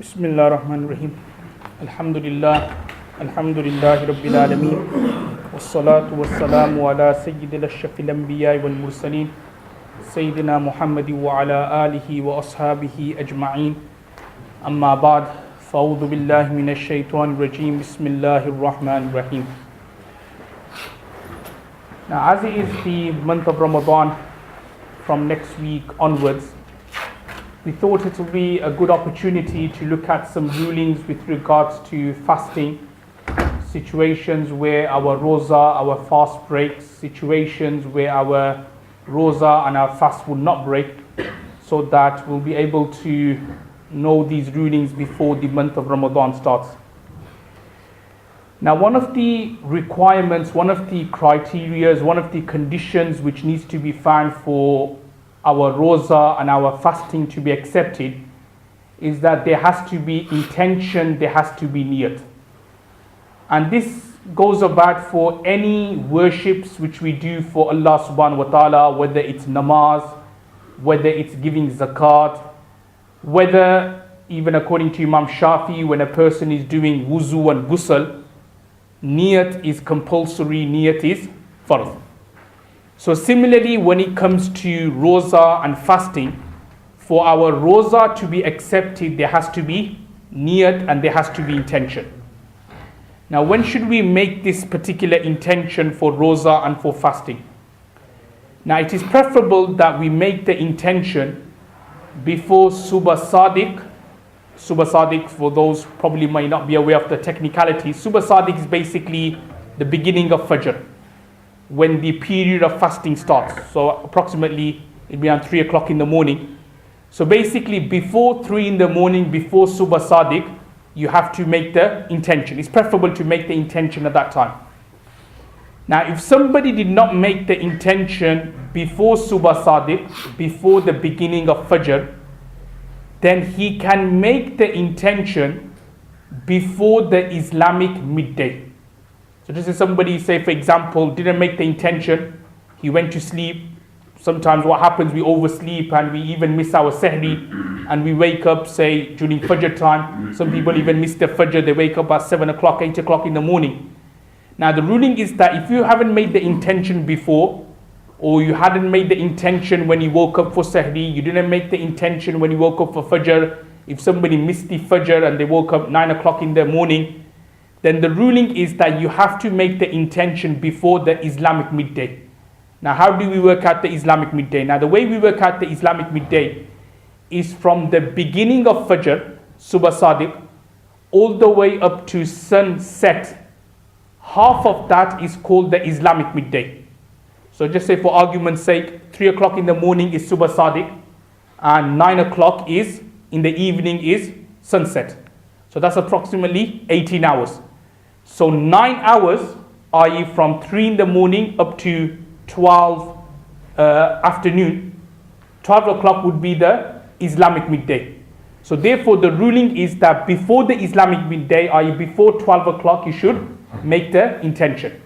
Bismillah ar-Rahman ar-Rahim. Alhamdulillah. Alhamdulillahi Rabbil Alameen. Wassalatu wassalamu ala Sayyidil Ashrafil Anbiya wal Mursaleen. Sayyidina Muhammadi wa ala alihi wa ashabihi ajma'een. Amma ba'd. Fa'udhu billahi minash shaitanir rajeem. Bismillahir Rahmanir Rahim. Now, as it is the month of Ramadan, from next week onwards, we thought it would be a good opportunity to look at some rulings with regards to fasting, situations where our roza, our fast breaks, situations where our roza and our fast will not break, so that we'll be able to know these rulings before the month of Ramadan starts. Now, one of the requirements, one of the criteria, one of the conditions which needs to be found for our roza and our fasting to be accepted is that there has to be intention, there has to be niyat. And this goes about for any worships which we do for Allah subhanahu wa ta'ala, whether it's namaz, whether it's giving zakat, whether even according to Imam Shafi, when a person is doing wuzu and ghusl, niyat is compulsory, niyat is farz. So similarly, when it comes to roza and fasting, for our roza to be accepted, there has to be niyat and there has to be intention. Now, when should we make this particular intention for roza and for fasting? Now, it is preferable that we make the intention before Subh Sadiq. Subh Sadiq, for those probably might not be aware of the technicalities, Subh Sadiq is basically the beginning of Fajr, when the period of fasting starts. So approximately it'll be around 3 o'clock in the morning. So basically before 3 in the morning, before Subh Sadiq, you have to make the intention. It's preferable to make the intention at that time. Now, if somebody did not make the intention before Subh Sadiq, before the beginning of Fajr, then he can make the intention before the Islamic midday. So just as somebody, say for example, didn't make the intention, he went to sleep. Sometimes what happens, we oversleep and we even miss our sahri, and we wake up, say, during Fajr time. Some people even miss the Fajr, they wake up at 7 o'clock, 8 o'clock in the morning. Now the ruling is that if you haven't made the intention before, or you hadn't made the intention when you woke up for sahri, you didn't make the intention when you woke up for Fajr, if somebody missed the Fajr and they woke up 9 o'clock in the morning, then the ruling is that you have to make the intention before the Islamic midday. Now, how do we work out the Islamic midday? Now, the way we work out the Islamic midday is from the beginning of Fajr, Subh Sadiq, all the way up to sunset. Half of that is called the Islamic midday. So just say for argument's sake, 3 o'clock in the morning is Subh Sadiq, and 9 o'clock is in the evening is sunset. So that's approximately 18 hours. So 9 hours, i.e. from 3 in the morning up to 12 afternoon, 12 o'clock would be the Islamic midday. So therefore the ruling is that before the Islamic midday, i.e. before 12 o'clock, you should make the intention.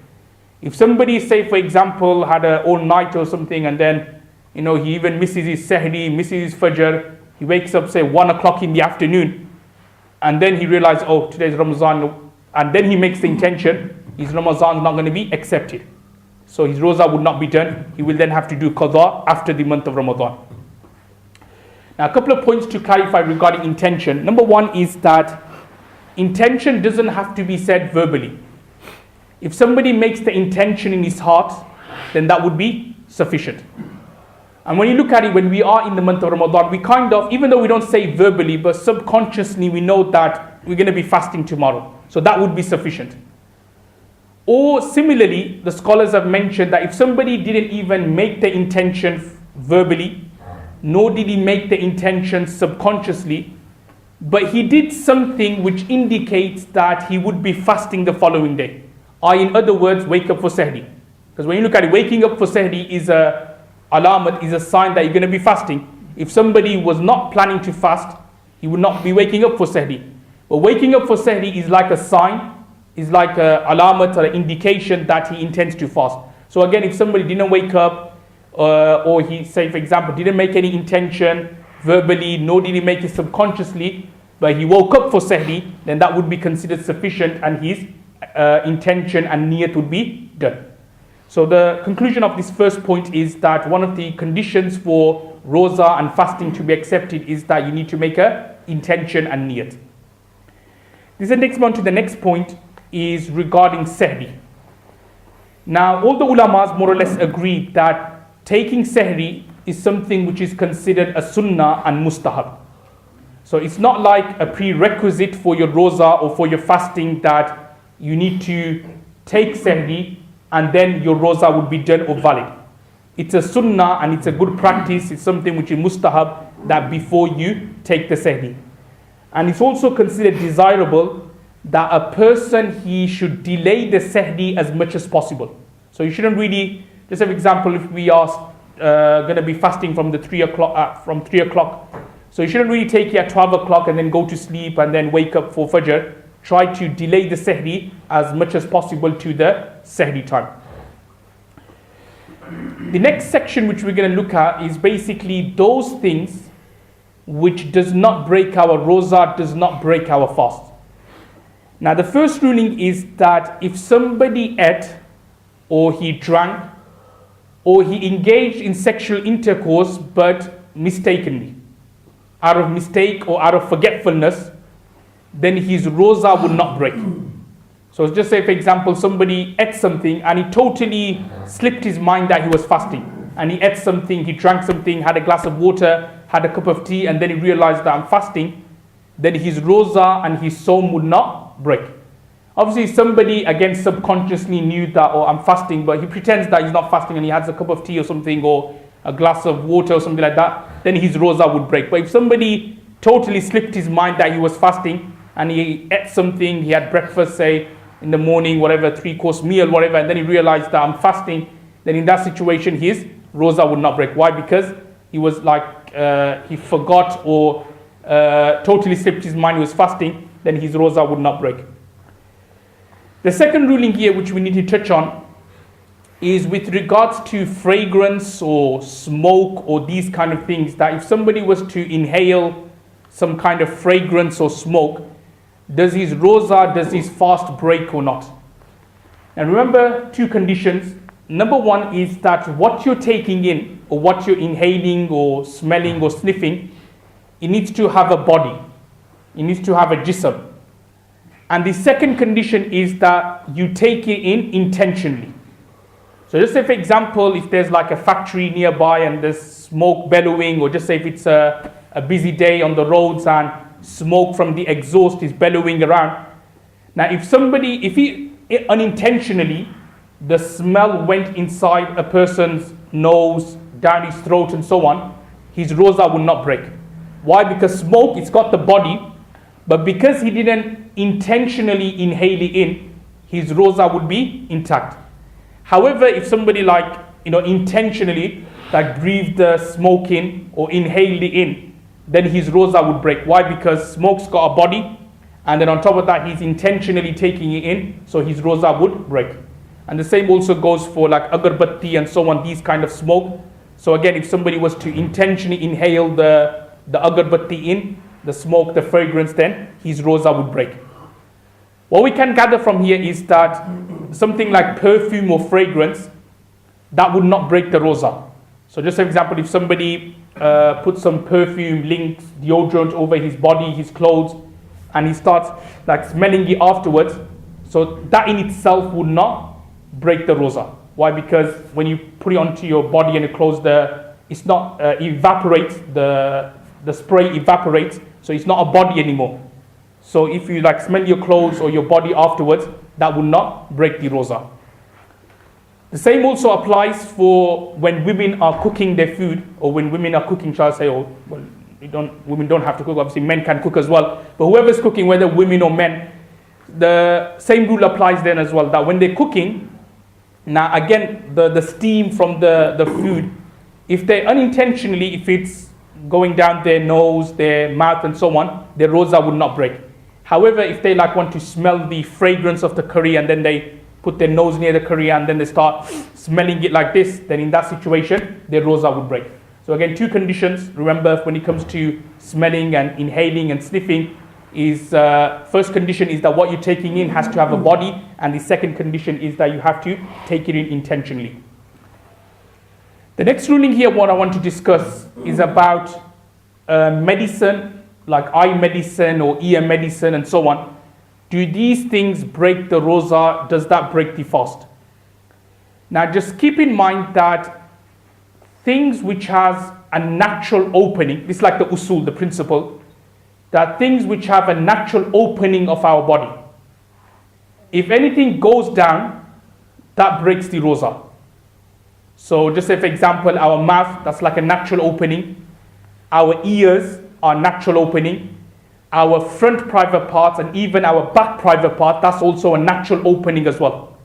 If somebody, say for example, had an all night or something, and then he even misses his sahri, misses his fajr, he wakes up say 1 o'clock in the afternoon, and then he realizes, oh, today's Ramadan, and then he makes the intention, his Ramadan is not going to be accepted. So his roza would not be done. He will then have to do qadha after the month of Ramadan. Now, a couple of points to clarify regarding intention. Number one is that intention doesn't have to be said verbally. If somebody makes the intention in his heart, then that would be sufficient. And when you look at it, when we are in the month of Ramadan, we kind of, even though we don't say verbally, but subconsciously we know that we're going to be fasting tomorrow. So that would be sufficient. Or similarly, the scholars have mentioned that if somebody didn't even make the intention verbally, nor did he make the intention subconsciously, but he did something which indicates that he would be fasting the following day. Or in other words, wake up for sahri. Because when you look at it, waking up for sahri is a alamat, is a sign that you're going to be fasting. If somebody was not planning to fast, he would not be waking up for sahri. But waking up for sahri is like a sign, is like a alamat or an indication that he intends to fast. So again, if somebody didn't wake up, or he, say for example, didn't make any intention verbally, nor did he make it subconsciously, but he woke up for sahri, then that would be considered sufficient and his intention and niyat would be done. So the conclusion of this first point is that one of the conditions for roza and fasting to be accepted is that you need to make a intention and niyat. This takes me on to the next point, is regarding sahri. Now, all the ulamas more or less agree that taking sahri is something which is considered a sunnah and mustahab. So it's not like a prerequisite for your roza or for your fasting that you need to take sahri and then your roza would be done or valid. It's a sunnah and it's a good practice. It's something which is mustahab, that before you take the sahri. And it's also considered desirable that a person, he should delay the sahri as much as possible. So you shouldn't really, just for example, if we are going to be fasting from the 3 o'clock, so you shouldn't really take it at 12 o'clock and then go to sleep and then wake up for fajr. Try to delay the sahri as much as possible to the sahri time. The next section which we're going to look at is basically those things which does not break our roza, does not break our fast. Now the first ruling is that if somebody ate or he drank or he engaged in sexual intercourse but mistakenly, out of mistake or out of forgetfulness, then his roza would not break. So just say, for example, somebody ate something and he totally slipped his mind that he was fasting. And he ate something, he drank something, had a glass of water, had a cup of tea, and then he realized that I'm fasting. Then his roza and his sawm would not break. Obviously, somebody, again, subconsciously knew that, oh, I'm fasting, but he pretends that he's not fasting and he has a cup of tea or something, or a glass of water or something like that, then his roza would break. But if somebody totally slipped his mind that he was fasting, and he ate something, he had breakfast, say, in the morning, whatever, 3-course meal, whatever, and then he realized that I'm fasting, then in that situation, his roza would not break. Why? Because he was like, he forgot or totally slipped his mind he was fasting, then his roza would not break. The second ruling here, which we need to touch on, is with regards to fragrance or smoke or these kind of things, that if somebody was to inhale some kind of fragrance or smoke, does his roza, does his fast break or not? And remember two conditions. Number one is that what you're taking in or what you're inhaling or smelling or sniffing, it needs to have a body. It needs to have a jism. And the second condition is that you take it in intentionally. So just say, for example, if there's like a factory nearby and there's smoke bellowing, or just say if it's a busy day on the roads and smoke from the exhaust is bellowing around. Now if he unintentionally, the smell went inside a person's nose, down his throat and so on, his roza will not break. Why? Because smoke, it's got the body, but because he didn't intentionally inhale it in, his roza would be intact. However, if somebody intentionally breathed the smoke in or inhaled it in, then his roza would break. Why? Because smoke's got a body, and then on top of that, he's intentionally taking it in, so his roza would break. And the same also goes for like agarbatti and so on, these kind of smoke. So again, if somebody was to intentionally inhale the agarbatti in, the smoke, the fragrance, then his roza would break. What we can gather from here is that something like perfume or fragrance, that would not break the roza. So just for example, if somebody puts some perfume, links, deodorant over his body, his clothes, and he starts like smelling it afterwards, so that in itself would not break the roza. Why? Because when you put it onto your body and your clothes, it's not evaporates, the spray evaporates, so it's not a body anymore. So if you like smell your clothes or your body afterwards, that will not break the roza. The same also applies for when women are cooking their food, or when women are cooking, shall I say, women don't have to cook, obviously men can cook as well, but whoever's cooking, whether women or men, the same rule applies then as well, that when they're cooking, now again, the steam from the food, if they unintentionally, if it's going down their nose, their mouth and so on, their roza would not break. However, if they want to smell the fragrance of the curry and then they put their nose near the curry and then they start smelling it like this, then in that situation, their roza would break. So again, two conditions. Remember, when it comes to smelling and inhaling and sniffing, is first condition is that what you're taking in has to have a body, and the second condition is that you have to take it in intentionally. The next ruling here, what I want to discuss is about medicine, like eye medicine or ear medicine and so on. Do these things break the roza? Does that break the fast? Now just keep in mind that things which has a natural opening, this is like the usul, the principle, that things which have a natural opening of our body, if anything goes down, that breaks the roza. So just say for example, our mouth, that's like a natural opening. Our ears are natural opening. Our front private parts and even our back private part, that's also a natural opening as well.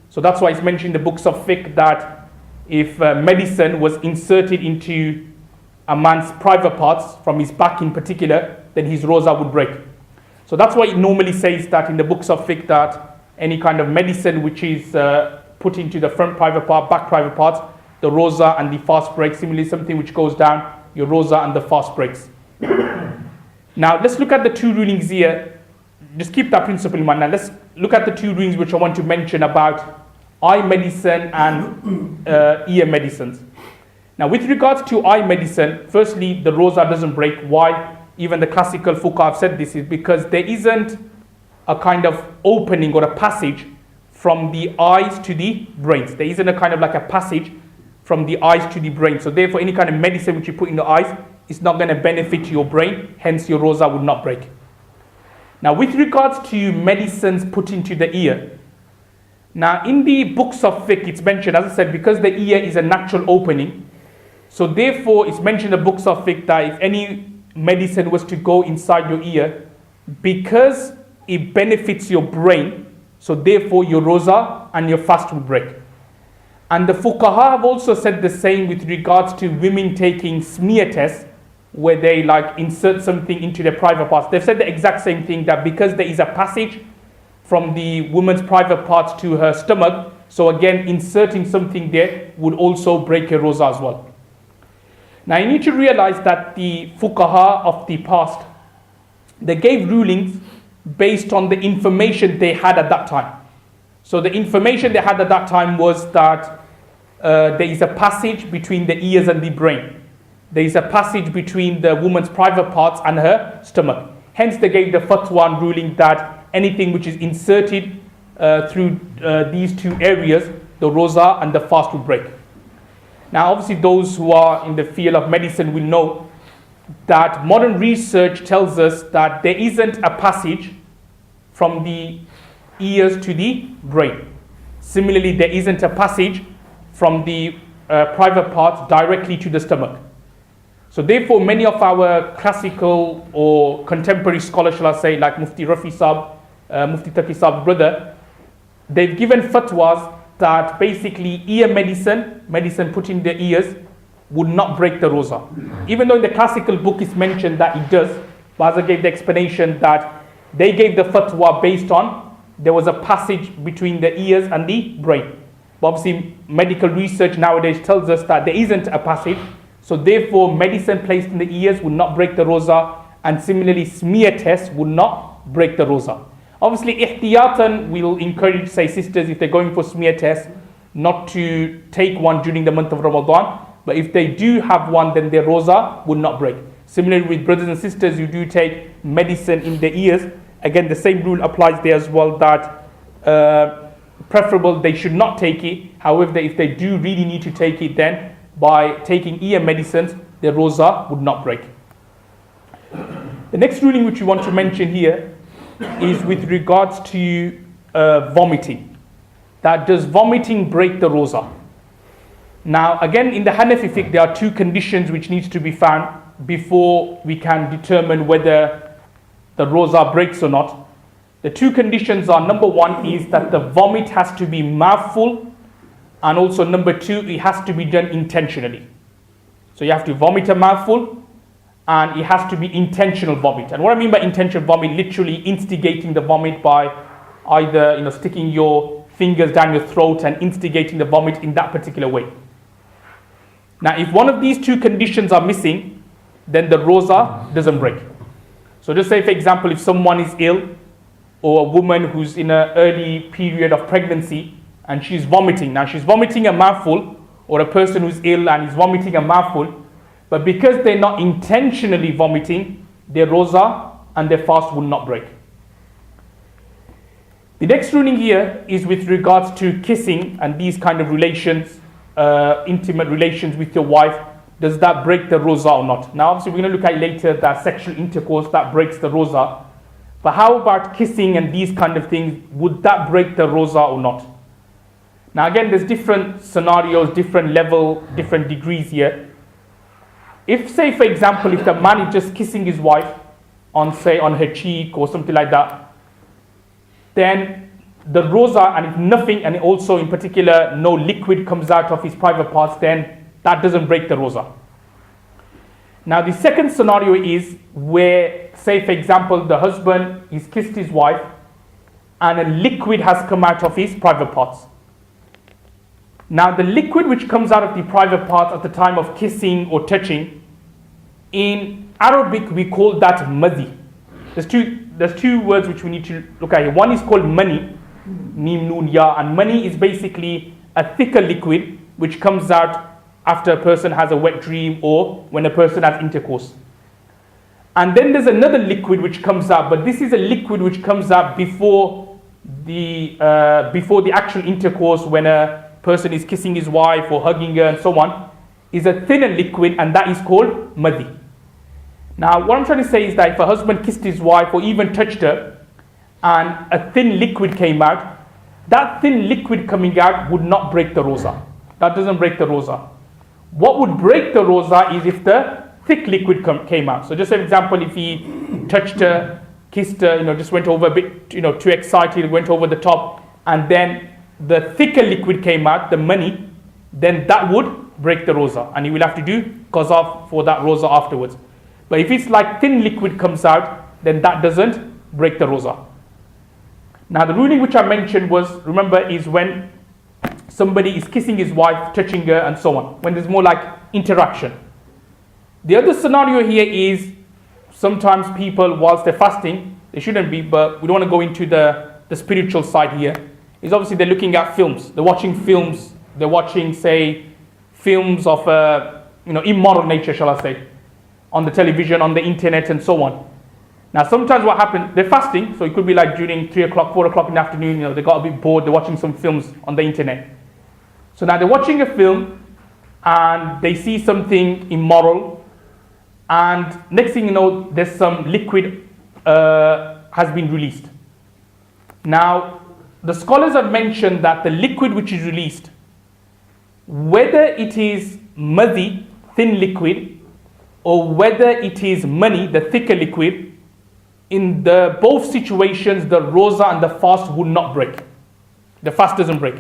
So that's why it's mentioned in the books of fiqh that if medicine was inserted into a man's private parts, from his back in particular, then his roza would break. So that's why it normally says that in the books of fiqh that any kind of medicine which is put into the front private part, back private parts, the roza and the fast breaks. Similarly, something which goes down, your roza and the fast breaks. Now let's look at the two rulings here. Just keep that principle in mind. Now let's look at the two rulings which I want to mention about eye medicine and ear medicines. Now with regards to eye medicine, firstly the roza doesn't break. Why? Even the classical fuqaha have said this is because there isn't a kind of opening or a passage from the eyes to the brains. There isn't a kind of like a passage from the eyes to the brain. So therefore any kind of medicine which you put in the eyes is not going to benefit your brain, hence your roza would not break. Now with regards to medicines put into the ear, now in the books of fiqh it's mentioned, as I said, because the ear is a natural opening, so therefore it's mentioned in the books of fiqh that if any medicine was to go inside your ear, because it benefits your brain, so therefore your roza and your fast will break. And the fuqaha have also said the same with regards to women taking smear tests, where they like insert something into their private parts. They've said the exact same thing, that because there is a passage from the woman's private parts to her stomach, so again inserting something there would also break a roza as well. Now you need to realize that the fuqaha of the past, they gave rulings based on the information they had at that time. So the information they had at that time was that there is a passage between the ears and the brain. There is a passage between the woman's private parts and her stomach. Hence they gave the fatwa ruling that anything which is inserted through these two areas, the roza and the fast will break. Now obviously those who are in the field of medicine will know that modern research tells us that there isn't a passage from the ears to the brain. Similarly, there isn't a passage from the private parts directly to the stomach. So therefore, many of our classical or contemporary scholars, shall I say, like Mufti Rafi Saab, Mufti Taqi Saab's brother, they've given fatwas that basically ear medicine put in the ears, would not break the roza. Even though in the classical book it's mentioned that it does, Baza gave the explanation that they gave the fatwa based on there was a passage between the ears and the brain. But obviously medical research nowadays tells us that there isn't a passage, so therefore medicine placed in the ears would not break the roza, and similarly smear tests would not break the roza. Obviously ihtiyatan, we'll encourage, say, sisters, if they're going for smear tests, not to take one during the month of Ramadan, but if they do have one, then their roza would not break. Similarly with brothers and sisters who do take medicine in the ears, again the same rule applies there as well, that preferable they should not take it. However, if they do really need to take it, then by taking ear medicines, their roza would not break. The next ruling which we want to mention here is with regards to vomiting. That does vomiting break the roza? Now again, in the Hanafi fiqh there are two conditions which needs to be found before we can determine whether the roza breaks or not. The two conditions are, number one is that the vomit has to be mouthful, and also number two, it has to be done intentionally. So you have to vomit a mouthful, and it has to be intentional vomit. And what I mean by intentional vomit, literally instigating the vomit by either sticking your fingers down your throat and instigating the vomit in that particular way. Now if one of these two conditions are missing, then the roza doesn't break. So just say, for example, if someone is ill, or a woman who's in an early period of pregnancy and she's vomiting. Now she's vomiting a mouthful, or a person who's ill and is vomiting a mouthful, but because they're not intentionally vomiting, their roza and their fast will not break. The next ruling here is with regards to kissing and these kind of relations, intimate relations with your wife. Does that break the roza or not? Now obviously we're going to look at later that sexual intercourse that breaks the roza. But how about kissing and these kind of things? Would that break the roza or not? Now again, there's different scenarios, different level, different degrees here. If, say for example, if the man is just kissing his wife on, say, on her cheek or something like that, then the roza, and if nothing, and also in particular no liquid comes out of his private parts, then that doesn't break the roza. Now the second scenario is where, say for example, the husband is kissed his wife and a liquid has come out of his private parts. Now the liquid which comes out of the private parts at the time of kissing or touching, in Arabic we call that madhi. There's two words which we need to look at here. One is called mani, mim nun ya, and mani is basically a thicker liquid which comes out after a person has a wet dream or when a person has intercourse. And then there's another liquid which comes out, but this is a liquid which comes out before the actual intercourse, when a person is kissing his wife or hugging her and so on, is a thinner liquid, and that is called madhi. Now what I'm trying to say is that if a husband kissed his wife or even touched her and a thin liquid came out, that thin liquid coming out would not break the roza. That doesn't break the roza. What would break the roza is if the thick liquid came out. So just for example, if he touched her, kissed her, just went over a bit, too excited, went over the top, and then the thicker liquid came out, the mani, then that would break the roza, and he will have to do qaza for that roza afterwards. But if it's like thin liquid comes out, then that doesn't break the roza. Now the ruling which I mentioned was, remember, is when somebody is kissing his wife, touching her and so on, when there's more like interaction. The other scenario here is sometimes people, whilst they're fasting, they shouldn't be, but we don't want to go into the spiritual side here, is obviously they're looking at films, they're watching films, they're watching, say, films of immoral nature, shall I say, on the television, on the internet and so on. Now sometimes what happens, they're fasting, so it could be like during 3 o'clock, 4 o'clock in the afternoon, they got a bit bored, they're watching some films on the internet. So now they're watching a film and they see something immoral, and next thing you know, there's some liquid has been released. Now the scholars have mentioned that the liquid which is released, whether it is madhi, thin liquid, or whether it is mani, the thicker liquid, in the both situations the roza and the fast would not break. The fast doesn't break.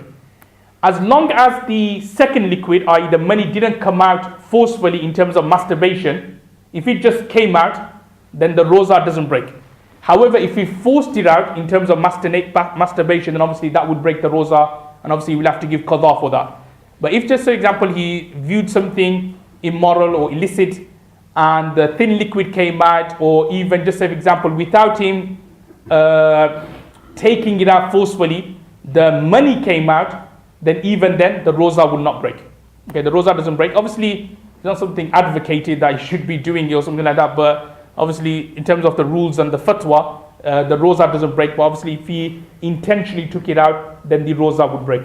As long as the second liquid, i.e. the mani, didn't come out forcefully in terms of masturbation, if it just came out, then the roza doesn't break. However, if he forced it out in terms of masturbation, then obviously that would break the roza, and obviously he will have to give qadha for that. But if just, for example, he viewed something immoral or illicit and the thin liquid came out, or even just, for example, without him taking it out forcefully, the mani came out, then even then the roza will not break. Okay, the roza doesn't break. Obviously, it's not something advocated that you should be doing or something like that, but obviously in terms of the rules and the fatwa, the roza doesn't break. But obviously if he intentionally took it out, then the roza would break.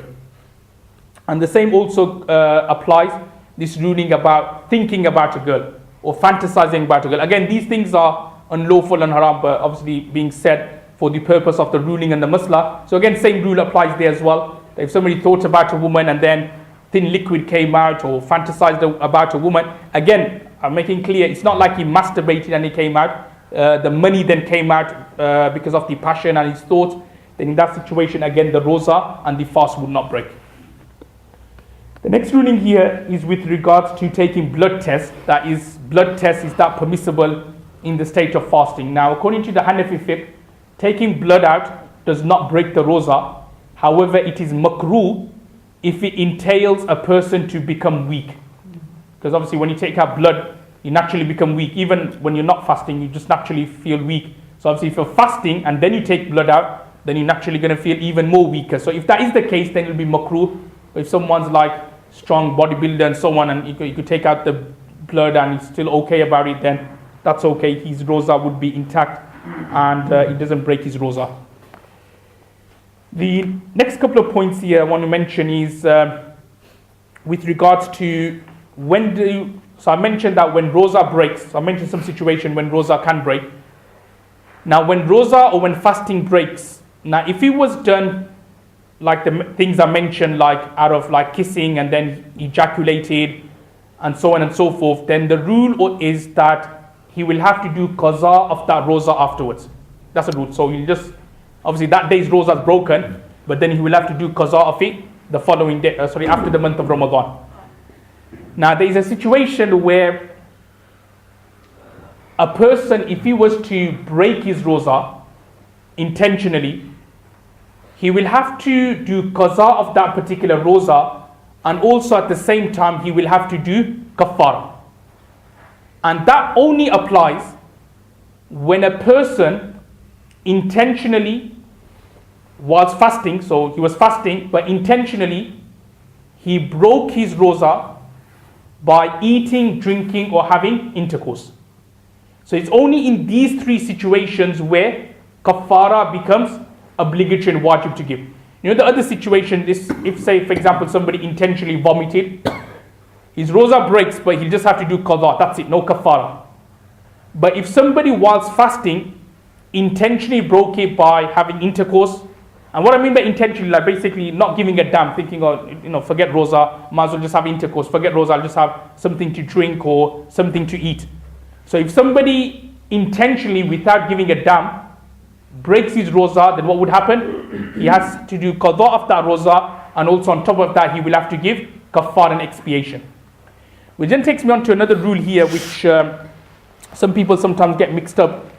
And the same also applies, this ruling about thinking about a girl or fantasizing about a girl. Again, these things are unlawful and haram, but obviously being said for the purpose of the ruling and the masla. So again, same rule applies there as well. If somebody thought about a woman and then thin liquid came out, or fantasized about a woman, again, I'm making clear, it's not like he masturbated and it came out. The mani then came out because of the passion and his thoughts. Then in that situation, again, the roza and the fast would not break. The next ruling here is with regards to taking blood tests. That is, blood test, is that permissible in the state of fasting? Now, according to the Hanafi fiqh, taking blood out does not break the roza. However, it is makruh if it entails a person to become weak. Because obviously when you take out blood, you naturally become weak. Even when you're not fasting, you just naturally feel weak. So obviously if you're fasting and then you take blood out, then you're naturally going to feel even more weaker. So if that is the case, then it'll be makruh. If someone's like strong bodybuilder and so on, and you could take out the blood and he's still okay about it, then that's okay. His roza would be intact and it doesn't break his roza. The next couple of points here I want to mention is with regards to so I mentioned that when roza breaks, I mentioned some situation when roza can break. Now when roza or when fasting breaks, now if it was done like the things I mentioned, like out of like kissing and then ejaculated and so on and so forth, then the rule is that he will have to do qaza of that roza afterwards. That's the rule. So he'll just, obviously that day's roza is broken, but then he will have to do qaza of it the following day, after the month of Ramadan. Now there is a situation where a person, if he was to break his roza intentionally, he will have to do qaza of that particular roza, and also at the same time he will have to do kafara. And that only applies when a person intentionally was fasting, so he was fasting, but intentionally he broke his roza by eating, drinking, or having intercourse. So it's only in these three situations where kafara becomes obligatory and wajib to give. You know, the other situation is if, say, for example, somebody intentionally vomited, his roza breaks, but he'll just have to do qadha, that's it, no kafara. But if somebody whilst fasting intentionally broke it by having intercourse, and what I mean by intentionally, like basically not giving a damn, thinking, oh, forget roza, might as well just have intercourse, forget roza, I'll just have something to drink or something to eat. So if somebody intentionally, without giving a damn, breaks his roza, then what would happen? He has to do qadha of that roza, and also on top of that he will have to give kafar and expiation. Which then takes me on to another rule here, which some people sometimes get mixed up,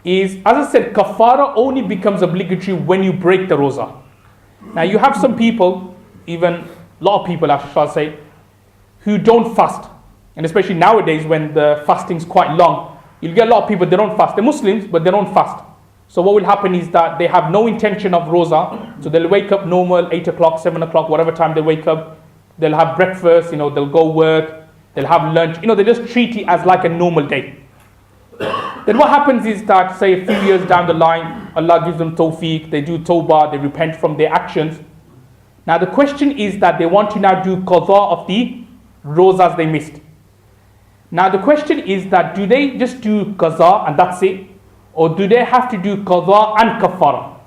is, as I said, kafara only becomes obligatory when you break the roza. Now you have some people, even a lot of people I shall say, who don't fast. And especially nowadays when the fasting is quite long, you'll get a lot of people, they don't fast. They're Muslims, but they don't fast. So what will happen is that they have no intention of roza. So they'll wake up normal, 8 o'clock, 7 o'clock, whatever time they wake up. They'll have breakfast, they'll go work, they'll have lunch. They just treat it as like a normal day. Then what happens is that, say, a few years down the line, Allah gives them tawfiq, they do tawbah, they repent from their actions. Now the question is that they want to now do qadha of the rozas they missed. Now the question is that, do they just do qaza and that's it? Or do they have to do qadha and kafara?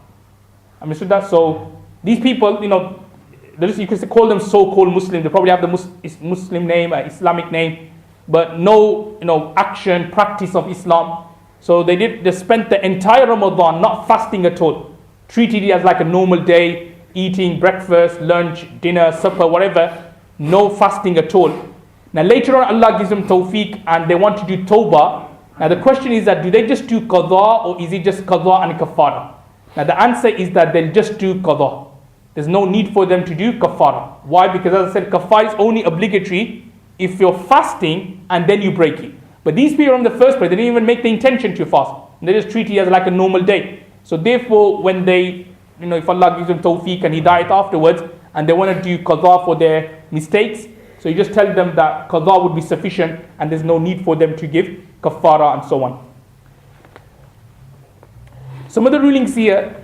Understood that? So these people, you can call them so-called Muslims. They probably have the Muslim name, Islamic name, but no, action, practice of Islam. So they spent the entire Ramadan not fasting at all, treated it as like a normal day, eating breakfast, lunch, dinner, supper, whatever, no fasting at all. Now later on Allah gives them tawfiq and they want to do tawbah. Now the question is that, do they just do qadha or is it just qadha and kafara? Now the answer is that they'll just do qadha. There's no need for them to do kafara. Why? Because as I said, kafara is only obligatory if you're fasting and then you break it. But these people in the first place, they didn't even make the intention to fast. They just treat it as like a normal day. So therefore when they, if Allah gives them tawfiq and hidayat afterwards and they want to do qadha for their mistakes, so you just tell them that qadha would be sufficient and there's no need for them to give kafara and so on. Some other rulings here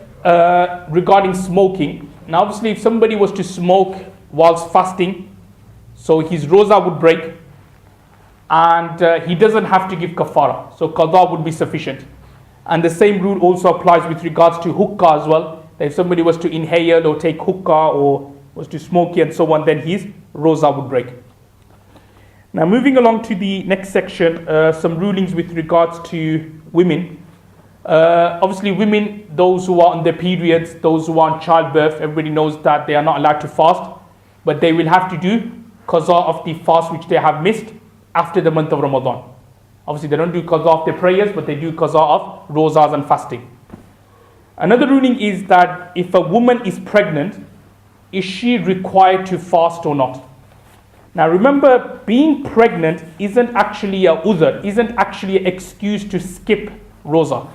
regarding smoking. Now obviously if somebody was to smoke whilst fasting, so his roza would break and he doesn't have to give kafara. So qadha would be sufficient. And the same rule also applies with regards to hookah as well. That if somebody was to inhale or take hookah or was to smoke it and so on, then his roza would break. Now moving along to the next section, some rulings with regards to women. Obviously women, those who are on their periods, those who are on childbirth, everybody knows that they are not allowed to fast, but they will have to do qaza of the fast which they have missed after the month of Ramadan. Obviously they don't do qaza of their prayers, but they do qaza of rozas and fasting. Another ruling is that if a woman is pregnant, is she required to fast or not? Now remember, being pregnant isn't actually a udhr, isn't actually an excuse to skip roza.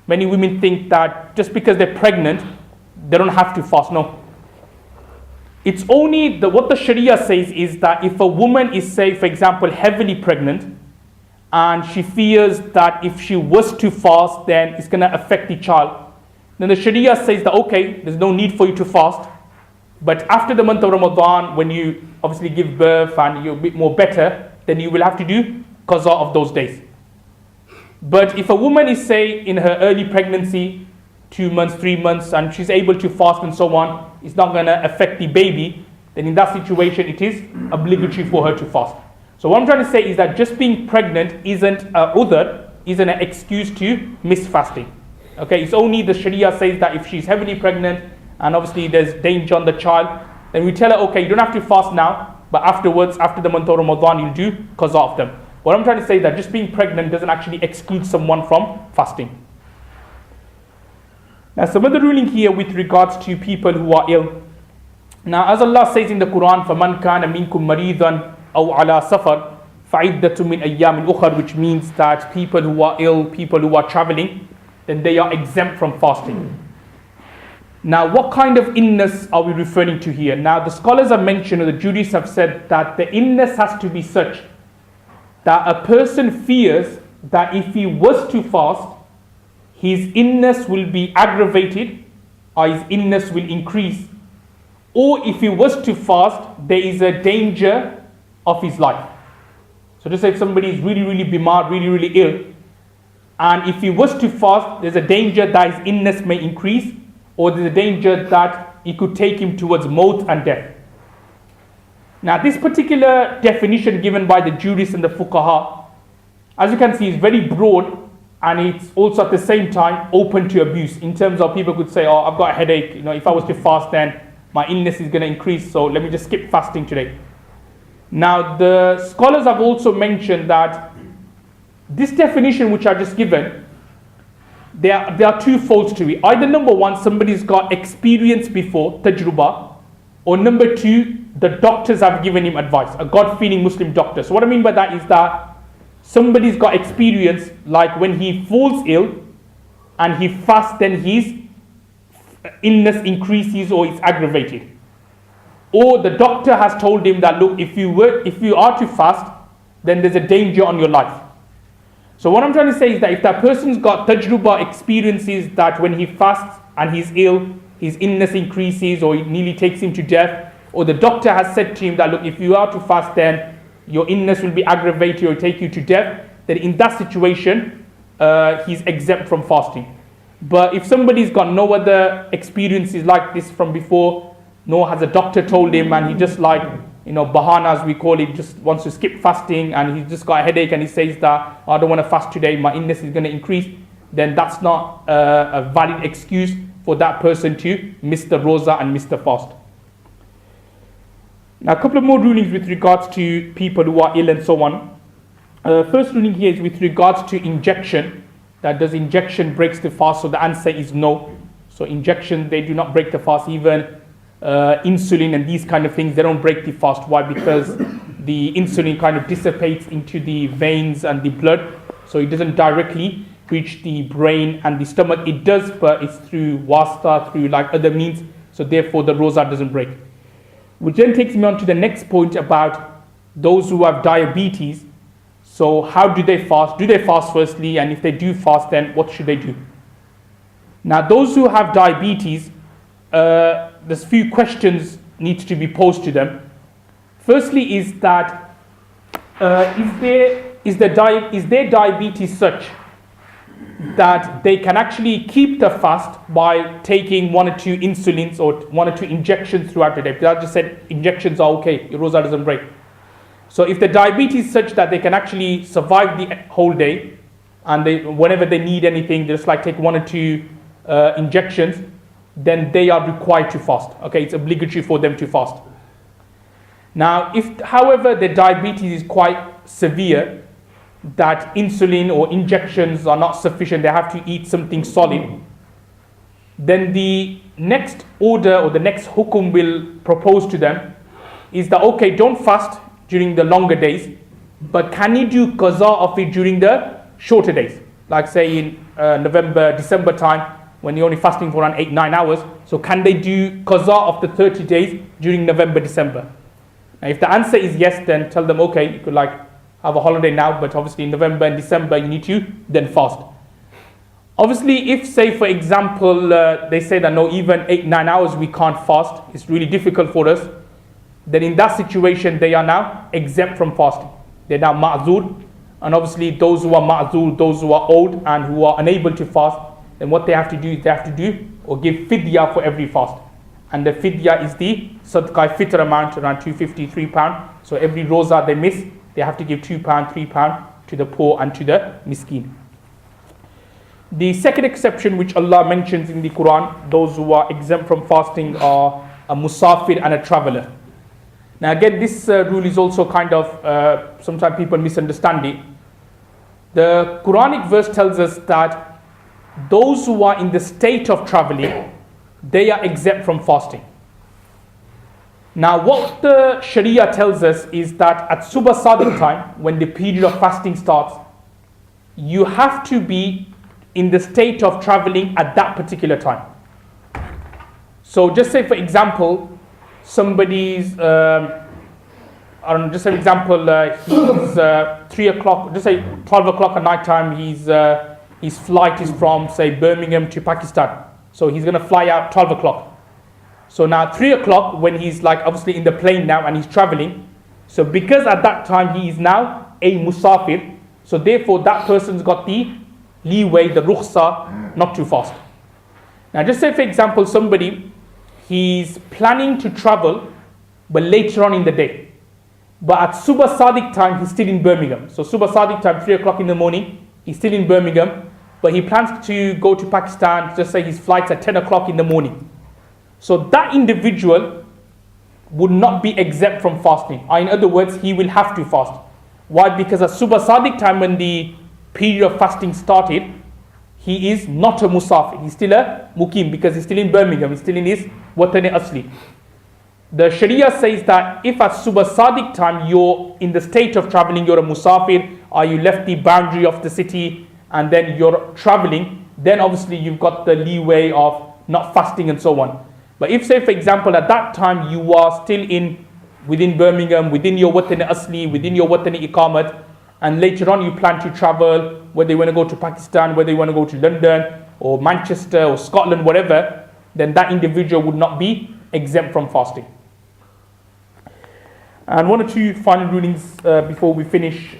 Many women think that just because they're pregnant, they don't have to fast. No. It's only what the Sharia says is that if a woman is, say, for example, heavily pregnant, and she fears that if she was to fast, then it's going to affect the child, then the Sharia says that, okay, there's no need for you to fast. But after the month of Ramadan, when you obviously give birth and you're a bit more better, then you will have to do qaza of those days. But if a woman is, say, in her early pregnancy, 2 months, 3 months, and she's able to fast and so on, it's not going to affect the baby, then in that situation it is obligatory for her to fast. So what I'm trying to say is that just being pregnant isn't a udhr, isn't an excuse to miss fasting. Okay, it's only the Sharia says that if she's heavily pregnant and obviously there's danger on the child, then we tell her, okay, you don't have to fast now, but afterwards, after the month of Ramadan, you'll do qaza of them. What I'm trying to say is that just being pregnant doesn't actually exclude someone from fasting. Now some other ruling here with regards to people who are ill. Now as Allah says in the Quran, فَمَنْ كَانَ مِنْكُمْ مَرِيضًا أَوْ عَلَى سَفَرٍ فَعِدَّةٌ مِنْ أَيَّامٍ أُخَرٍ, which means that people who are ill, people who are traveling, then they are exempt from fasting. Now what kind of illness are we referring to here? Now the scholars have mentioned, or the jurists have said, that the illness has to be such that a person fears that if he was to fast, his illness will be aggravated or his illness will increase. Or if he was to fast, there is a danger of his life. So just say if somebody is really, really bimar, really, really ill, and if he was to fast, there's a danger that his illness may increase, or there's a danger that it could take him towards maut and death. Now this particular definition given by the jurists and the fuqaha, as you can see, is very broad, and it's also at the same time open to abuse, in terms of people could say, oh, I've got a headache, if I was to fast then my illness is going to increase, so let me just skip fasting today. Now the scholars have also mentioned that this definition which I've just given, there are two folds to it. Either number one, somebody's got experience before, tajruba, or number two, the doctors have given him advice, a God-fearing Muslim doctor. So what I mean by that is that somebody's got experience, like when he falls ill and he fasts, then his illness increases or is aggravated. Or the doctor has told him that, look, if you are to fast, then there's a danger on your life. So what I'm trying to say is that if that person's got tajruba experiences that when he fasts and he's ill, his illness increases or it nearly takes him to death, or the doctor has said to him that, look, if you are to fast, then your illness will be aggravated or take you to death, then in that situation, he's exempt from fasting. But if somebody's got no other experiences like this from before, nor has a doctor told him, and he just like, bahana as we call it, just wants to skip fasting, and he's just got a headache and he says that, I don't want to fast today, my illness is going to increase, then that's not a valid excuse for that person to miss the roza and miss the fast. Now a couple of more rulings with regards to people who are ill and so on. First ruling here is with regards to injection, that does injection breaks the fast? So the answer is no. So injection, they do not break the fast. Even insulin and these kind of things, they don't break the fast. Why? Because the insulin kind of dissipates into the veins and the blood, so it doesn't directly reach the brain and the stomach. It does, but it's through wasta, through like other means, so therefore the roza doesn't break. Which then takes me on to the next point about those who have diabetes. So how do they fast? Do they fast firstly? And if they do fast, then what should they do? Now those who have diabetes, there's few questions need to be posed to them. Firstly is that is their diabetes such that they can actually keep the fast by taking 1 or 2 insulins or 1 or 2 injections throughout the day? Because I just said injections are okay, your roza doesn't break. So if the diabetes is such that they can actually survive the whole day, and whenever they need anything, they just like take 1 or 2 injections, then they are required to fast. Okay, it's obligatory for them to fast. Now, if, however, the diabetes is quite severe, that insulin or injections are not sufficient, they have to eat something solid, then the next order or the next hukum will propose to them is that, okay, don't fast, during the longer days, but can he do qaza of it during the shorter days? Like say in November, December time, when you're only fasting for around 8-9 hours. So can they do qaza of the 30 days during November, December? Now if the answer is yes, then tell them, okay, you could like have a holiday now, but obviously in November and December you need to then fast. Obviously, if say for example, they say that no, even 8-9 hours we can't fast, it's really difficult for us, then in that situation they are now exempt from fasting. They're now ma'zur, and obviously those who are ma'zur, those who are old and who are unable to fast, then what they have to do is they have to do or give fidya for every fast. And the fidya is the sadaqah fitr amount, around £2.50, £3. So every roza they miss, they have to give £2, £3 to the poor and to the miskin. The second exception which Allah mentions in the Quran, those who are exempt from fasting are a musafir and a traveler. Now again, this rule is also kind of, sometimes people misunderstand it. The Quranic verse tells us that those who are in the state of traveling, they are exempt from fasting. Now what the Sharia tells us is that at Subh Sadiq time, when the period of fasting starts, you have to be in the state of traveling at that particular time. So just say for example, somebody's, just an example, he's 3 o'clock, just say 12 o'clock at night time, his flight is from say Birmingham to Pakistan. So he's going to fly out 12 o'clock. So now 3 o'clock when he's like obviously in the plane now and he's traveling. So because at that time he is now a musafir, so therefore that person's got the leeway, the rukhsa, not to fast. Now just say for example somebody, he's planning to travel but later on in the day. But at Subh Sadiq time he's still in Birmingham. So Subh Sadiq time, 3 o'clock in the morning, he's still in Birmingham, but he plans to go to Pakistan, just say his flight's at 10 o'clock in the morning. So that individual would not be exempt from fasting. In other words, he will have to fast. Why? Because at Subh Sadiq time when the period of fasting started, he is not a musafir. He's still a mukim because he's still in Birmingham. He's still in his Watan Asli. The Sharia says that if at Subh Sadiq time you're in the state of traveling, you're a musafir, or you left the boundary of the city and then you're traveling, then obviously you've got the leeway of not fasting and so on. But if say for example at that time you are still within Birmingham, within your Watan Asli, within your Watan Iqamat, and later on you plan to travel, whether you want to go to Pakistan, whether you want to go to London or Manchester or Scotland, whatever, then that individual would not be exempt from fasting. And one or two final rulings before we finish.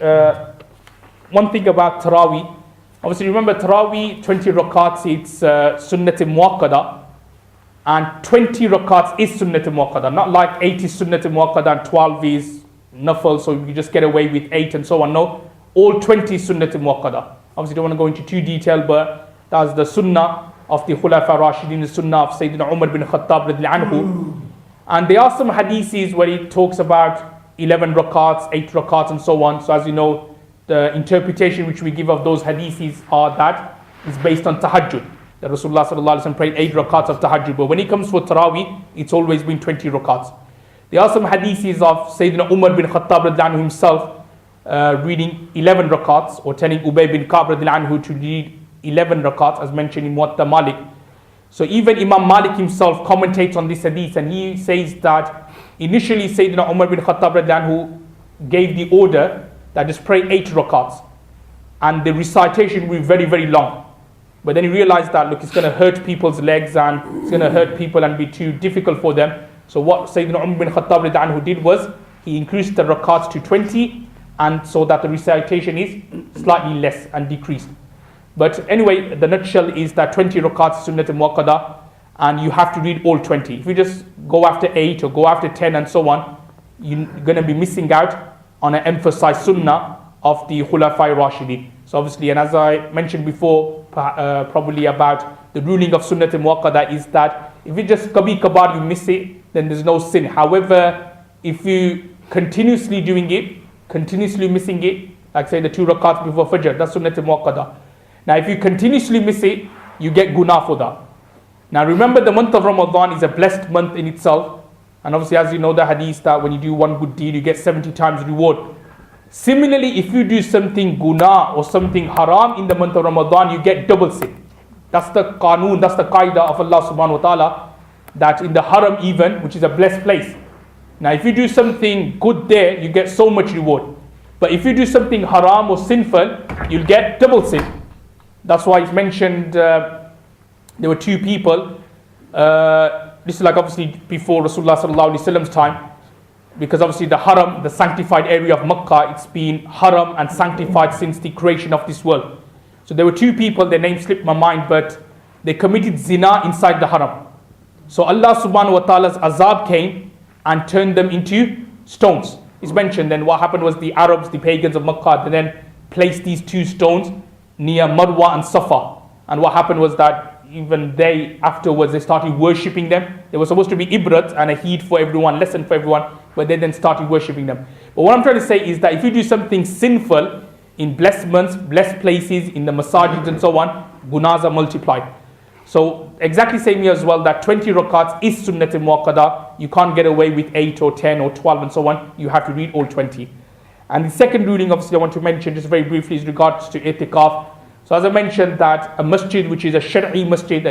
One thing about Taraweeh. Obviously remember Taraweeh, 20 rakats, it's Sunnat Muakkada. And 20 rakats is Sunnat Muakkada. Not like 8 is Sunnat Muakkada and 12 is Nafal, so you just get away with 8 and so on. No, all 20 is Sunnat Muakkada. Obviously don't want to go into too detail, but that's the Sunnah of the Khulafa Rashidin, the Sunnah of Sayyidina Umar bin Khattab radhiyallahu anhu. And there are some hadiths where it talks about 11 rakats, 8 rakats and so on. So as you know, the interpretation which we give of those hadiths are that is based on tahajjud. That Rasulullah sallallahu alaihi wasallam prayed 8 rakats of tahajjud. But when it comes for Taraweeh, it's always been 20 rakats. There are some hadiths of Sayyidina Umar bin Khattab radhiyallahu anhu himself reading 11 rakats, or telling Ubay bin Ka'b radhiyallahu anhu to read 11 rakats as mentioned in Muwatta Malik. So even Imam Malik himself commentates on this hadith and he says that initially Sayyidina Umar bin Khattab radhiyallahu anhu gave the order that just pray 8 rakats and the recitation will be very, very long. But then he realized that look, it's going to hurt people's legs and it's going to hurt people and be too difficult for them. So what Sayyidina Umar bin Khattab radhiyallahu anhu did was he increased the rakats to 20, and so that the recitation is slightly less and decreased. But anyway, the nutshell is that 20 rakats Sunnat Muakkada, and you have to read all 20. If you just go after 8 or go after 10 and so on, you're going to be missing out on an emphasized Sunnah of the Khulafai Rashidin. So obviously, and as I mentioned before, probably about the ruling of Sunnat Muakkada is that if you just Kabi Kabar, you miss it, then there's no sin. However, if you continuously doing it, continuously missing it, like say the 2 rakats before Fajr, that's Sunnat Muakkada. Now if you continuously miss it, you get guna for that. Now remember, the month of Ramadan is a blessed month in itself, And obviously, as you know, the hadith that when you do one good deed, you get 70 times reward. Similarly, if you do something guna or something haram in the month of Ramadan, you get double sin. That's the qanun, that's the qaida of Allah subhanahu wa ta'ala, that in the haram even, which is a blessed place. Now, if you do something good there, you get so much reward. But if you do something haram or sinful, you'll get double sin. That's why it's mentioned there were two people. This is like obviously before Rasulullah sallallahu alaihi wasallam's time, because obviously the haram, the sanctified area of Makkah, it's been haram and sanctified since the creation of this world. So there were two people, their name slipped my mind, but they committed zina inside the haram. So Allah subhanahu wa ta'ala's azab came and turned them into stones. It's mentioned then what happened was the Arabs, the pagans of Makkah, they then placed these two stones near Marwa and Safa. And what happened was that even they, afterwards, they started worshipping them. There was supposed to be ibrat and a heed for everyone, lesson for everyone, but they then started worshipping them. But what I'm trying to say is that if you do something sinful in blessed months, blessed places, in the masajids and so on, gunas are multiplied. So exactly same here as well, that 20 rakats is sunnat muakkada. You can't get away with 8 or 10 or 12 and so on. You have to read all 20. And the second ruling, obviously, I want to mention just very briefly is regards to itikaf. So as I mentioned, that a masjid which is a Shari'i masjid,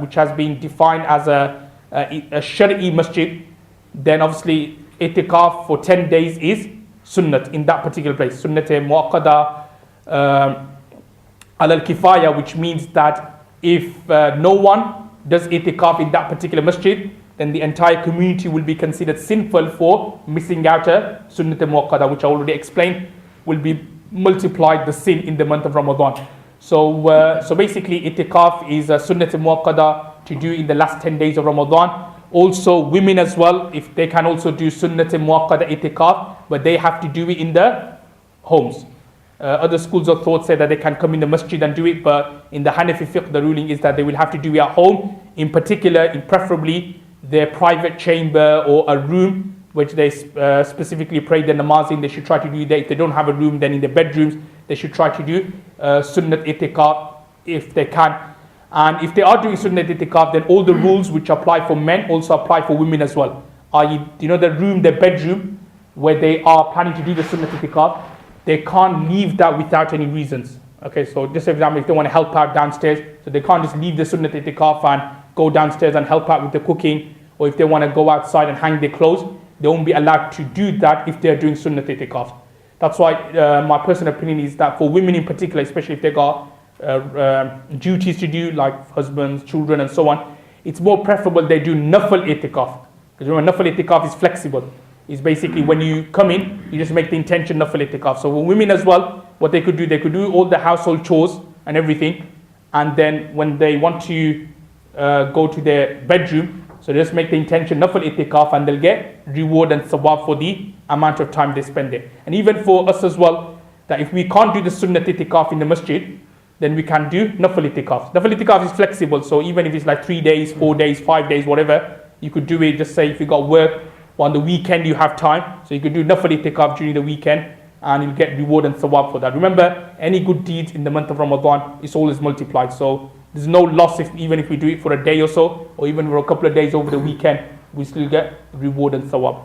which has been defined as a Shari'i masjid, then obviously itikaf for 10 days is sunnat in that particular place. Sunnat muakkada al-kifaya, which means that if no one does itikaf in that particular masjid, then the entire community will be considered sinful for missing out a sunnat muakkada, which I already explained, will be multiplied the sin in the month of Ramadan. So basically itikaf is a sunnat muakkada to do in the last 10 days of Ramadan. Also women as well, if they can also do sunnat muakkada itikaf, but they have to do it in the homes. Other schools of thought say that they can come in the masjid and do it, but in the Hanafi fiqh the ruling is that they will have to do it at home, in particular, in preferably their private chamber or a room which they specifically pray the namaz in. They should try to do that. If they don't have a room, then in their bedrooms they should try to do sunnat itikaf if they can. And if they are doing sunnat itikaf, then all the rules which apply for men also apply for women as well. I.e., the room, their bedroom, where they are planning to do the sunnat itikaf, they can't leave that without any reasons. Okay, so just for example, if they want to help out downstairs, so they can't just leave the sunnat itikaf and go downstairs and help out with the cooking, or if they want to go outside and hang their clothes, they won't be allowed to do that if they're doing sunnat itikaf. That's why my personal opinion is that for women in particular, especially if they got duties to do like husbands, children and so on, it's more preferable they do nafal itikaf. Because remember, nafal itikaf is flexible. It's basically when you come in, you just make the intention nafal itikaf. So for women as well, what they could do all the household chores and everything, and then when they want to go to their bedroom, so just make the intention nafal itikaf, and they'll get reward and sawab for the amount of time they spend there. And even for us as well, that if we can't do the sunnat itikaf in the masjid, then we can do nafal itikaf. Nafal itikaf is flexible, so even if it's like 3 days, 4 days, 5 days, whatever, you could do it. Just say if you got work, or on the weekend you have time, so you could do nafal itikaf during the weekend, and you'll get reward and sawab for that. Remember, any good deeds in the month of Ramadan is always multiplied. So there's no loss even if we do it for a day or so, or even for a couple of days over the weekend, we still get reward and sawab.